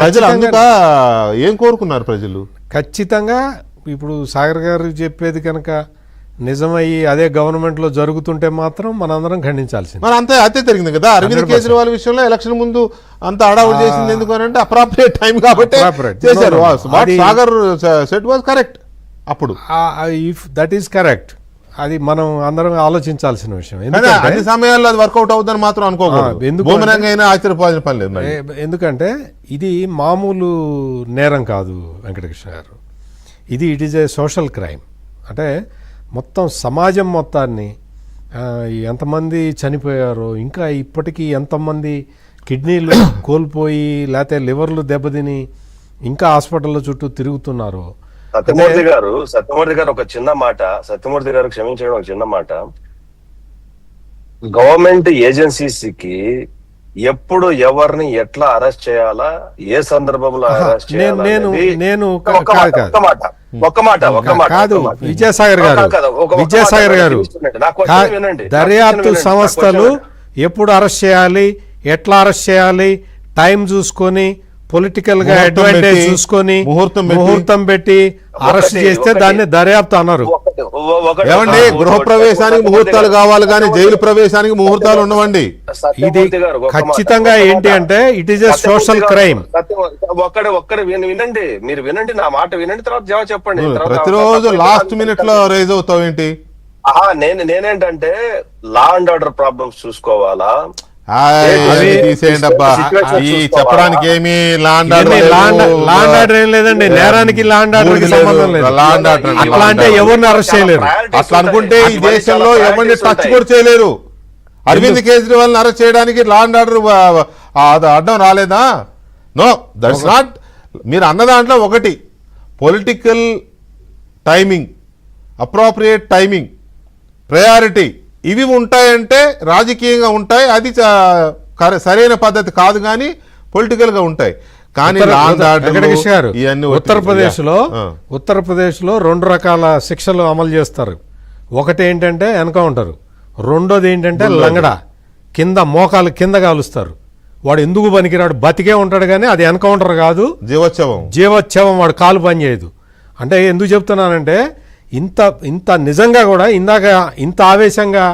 ప్రజలు అందుక ఏం కోరుకున్నారు ప్రజలు? ఖచ్చితంగా ఇప్పుడు సాగర్ గారు చెప్పేది కనుక నిజమయ్యి అదే గవర్నమెంట్లో జరుగుతుంటే మాత్రం మనందరం ఖండించాల్సింది. మరి అంతే అదే జరిగింది కదా అరవింద్ కేజ్రీవాల్ విషయంలో. ఎలక్షన్ ముందు అంత అడావుడు చేసింది ఎందుకు అని అంటే అప్రాప్రియేట్ టైం కాబట్టి చేశారు. Sagar set was correct. అప్పుడు ఇఫ్ దట్ ఈస్ కరెక్ట్, అది మనం అందరం ఆలోచించాల్సిన విషయం. అన్ని సమయాల్లో అది వర్కౌట్ అవుతుందని మాత్రం అనుకోకూడదు. అయినా ఆశ్చర్యపోవాల్సిన పని లేదు. ఎందుకంటే ఇది మామూలు నేరం కాదు వెంకటకృష్ణ గారు. It is a social crime. అంటే మొత్తం సమాజం మొత్తాన్ని ఎంతమంది చనిపోయారో, ఇంకా ఇప్పటికీ ఎంతమంది కిడ్నీలు కోల్పోయి లేకపోతే లివర్లు దెబ్బతిని ఇంకా హాస్పిటల్లో చుట్టూ తిరుగుతున్నారో. సత్యమూర్తి గారు ఒక చిన్న మాట, సత్యమూర్తి గారు క్షమించడం ఒక చిన్న మాట. గవర్నమెంట్ ఏజెన్సీస్ కి ఎప్పుడు ఎవరిని ఎట్లా అరెస్ట్ చేయాలా, ఏ సందర్భంలో అరెస్ట్ కాదు. విజయసాగర్ గారు దర్యాప్తు సంస్థలు ఎప్పుడు అరెస్ట్ చేయాలి, ఎట్లా అరెస్ట్ చేయాలి, టైం చూసుకొని పొలిటికల్ గా అడ్వాంటేజ్ చూసుకొని ముహూర్తం పెట్టి అరెస్ట్ చేస్తే దాన్ని దర్యాప్తు అన్నారు. ఏమండి, గృహప్రవేశానికి ముహూర్తాలు కావాలి కానీ జైలు ప్రవేశానికి ముహూర్తాలు ఉండవండి. ఇది ఖచ్చితంగా ఏంటి అంటే it is a social crime. ఒక్కడే వినండి, మీరు వినండి, నా మాట వినండి, తర్వాత జవాబు చెప్పండి. ప్రతిరోజు లాస్ట్ మినిట్ లో రైజ్ అవుతావు ఏంటి? నేనేంటంటే లా అండ్ ఆర్డర్ ప్రాబ్లమ్స్ చూసుకోవాలా, తీసేయండి అబ్బా. ఈ చెప్పడానికి ఏమి లాండ్ ఆర్డర్ ఏం లేదండి. నేరానికి లాండ్ ఆర్డర్ కి సంబంధం లేదు. అట్లా అంటే ఎవరిని అరెస్ట్ చేయలేరు. అట్లా అనుకుంటే ఈ దేశంలో ఎవరిని టచ్ కూడా చేయలేరు. అరవింద్ కేజ్రీవాల్ అరెస్ట్ చేయడానికి లాండ్ ఆర్డర్ అడ్డం రాలేదా? No, that's not. మీరు అన్న దాంట్లో ఒకటి political timing, appropriate timing, priority, ఇవి ఉంటాయంటే రాజకీయంగా ఉంటాయి. అది సరైన పద్ధతి కాదు, కానీ పొలిటికల్ గా ఉంటాయి. కానీ ఉత్తరప్రదేశ్ లో 2 రకాల శిక్షలు అమలు చేస్తారు. ఒకటి ఏంటంటే ఎన్కౌంటర్, రెండోది ఏంటంటే లంగడా, కింద మోకాలు కింద కాలుస్తారు. వాడు ఎందుకు పనికిరాడు, బతికే ఉంటాడు కానీ అది ఎన్కౌంటర్ కాదు, జీవోత్సవం. వాడు కాలు పని చేయదు. అంటే ఎందుకు చెప్తున్నానంటే ఇంత నిజంగా కూడా ఇందాక ఇంత ఆవేశంగా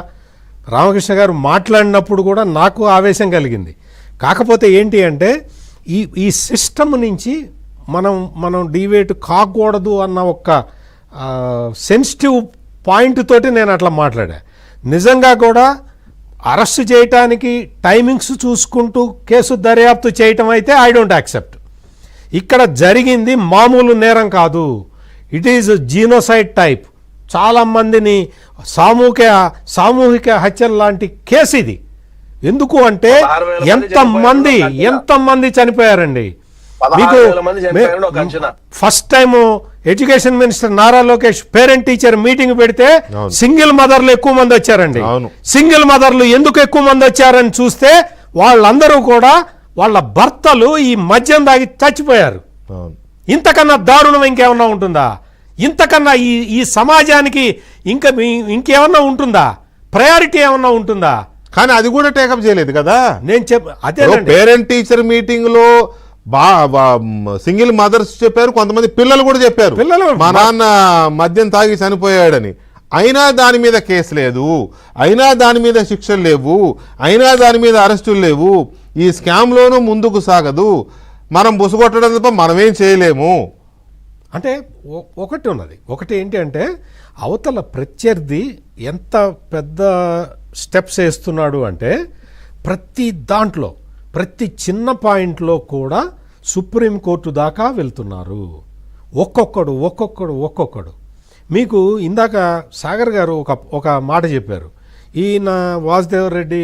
రామకృష్ణ గారు మాట్లాడినప్పుడు కూడా నాకు ఆవేశం కలిగింది. కాకపోతే ఏంటి అంటే ఈ సిస్టమ్ నుంచి మనం డివేట్ కాకూడదు అన్న ఒక సెన్సిటివ్ పాయింట్ తోటి నేను అట్లా మాట్లాడా. నిజంగా కూడా అరెస్ట్ చేయటానికి టైమింగ్స్ చూసుకుంటూ కేసు దర్యాప్తు చేయటం అయితే ఐ డోంట్ యాక్సెప్ట్. ఇక్కడ జరిగింది మామూలు నేరం కాదు. It is genocide type. చాలా మందిని సామూహిక హత్యల లాంటి కేసు ఇది. ఎందుకు అంటే ఎంతమంది చనిపోయారండి. మీకు first time education minister Nara Lokesh parent teacher meeting పెడితే సింగిల్ మదర్లు ఎక్కువ మంది వచ్చారండి. సింగిల్ మదర్లు ఎందుకు ఎక్కువ మంది వచ్చారని చూస్తే వాళ్ళందరూ కూడా వాళ్ళ భర్తలు ఈ మద్యం దాగి చచ్చిపోయారు. ఇంతకన్నా దారుణం ఇంకేమన్నా ఉంటుందా? ఇంతకన్నా ఈ సమాజానికి ఇంకేమన్నా ఉంటుందా? ప్రయారిటీ ఏమన్నా ఉంటుందా? కానీ అది కూడా టేకప్ చేయలేదు కదా. నేను అదే పేరెంట్ టీచర్ మీటింగ్ లో సింగిల్ మదర్స్ చెప్పారు, కొంతమంది పిల్లలు కూడా చెప్పారు మా నాన్న మద్యం తాగి చనిపోయాడని. అయినా దాని మీద కేసు లేదు, అయినా దాని మీద శిక్షలు లేవు, అయినా దాని మీద అరెస్టులు లేవు. ఈ స్కామ్ లోనూ ముందుకు సాగదు. మనం బుసగొట్టడం తప్ప మనమేం చేయలేము. అంటే ఒకటి ఉన్నది. ఒకటి ఏంటి అంటే అవతల ప్రత్యర్థి ఎంత పెద్ద స్టెప్స్ వేస్తున్నాడు అంటే ప్రతి దాంట్లో ప్రతి చిన్న పాయింట్లో కూడా సుప్రీంకోర్టు దాకా వెళ్తున్నారు. ఒక్కొక్కడు. మీకు ఇందాక సాగర్ గారు ఒక మాట చెప్పారు. ఈయన వాసుదేవ్ రెడ్డి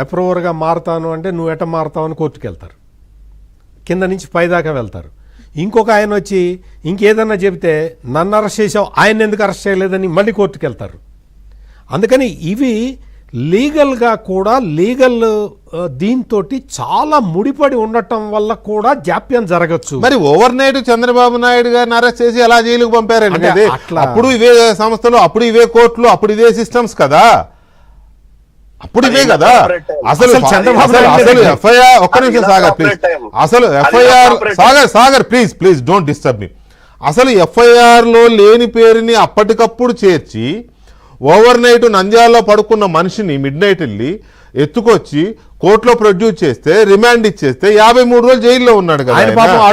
అప్రూవర్గా మారుతాను అంటే నువ్వు ఎట్ట మారుతావు అని కోర్టుకు వెళ్తారు. కింద నుంచి పైదాకా వెళ్తారు. ఇంకొక ఆయన వచ్చి ఇంకేదన్నా చెబితే నన్ను అరెస్ట్ చేసావు, ఆయన ఎందుకు అరెస్ట్ చేయలేదని మళ్ళీ కోర్టుకు వెళ్తారు. అందుకని ఇవి లీగల్గా కూడా దీంతో చాలా ముడిపడి ఉండటం వల్ల కూడా జాప్యం జరగచ్చు. మరి ఓవర్ నైట్ చంద్రబాబు నాయుడు గారిని అరెస్ట్ చేసి ఎలా జైలుకు పంపారండి? అప్పుడు ఇవే సంస్థలు, అప్పుడు ఇవే కోర్టులు, అప్పుడు ఇవే సిస్టమ్స్ కదా. అప్పుడు ఇవే అది కదా corporate time. అసలు అసలు చంద్రబాబు అసలు నాయుడు అసలు లేదు. ఎఫ్ఐఆర్ ఒక్క అది నిమిషం ఇలా సాగర్ ప్లీజ్ corporate time. అసలు అది ఇలా FIR corporate time. Sagar please don't disturb me. అసలు ఎఫ్ఐఆర్ లో లేని పేరుని అప్పటికప్పుడు చేర్చి ఓవర్ నైట్ నంద్యాలలో పడుకున్న మనిషిని మిడ్ నైట్ వెళ్ళి ఎత్తుకొచ్చి కోర్టులో ప్రొడ్యూస్ చేస్తే రిమాండ్ ఇచ్చేస్తే 53 రోజులు జైల్లో ఉన్నాడు కదా ఆయన ఆయన. పాపం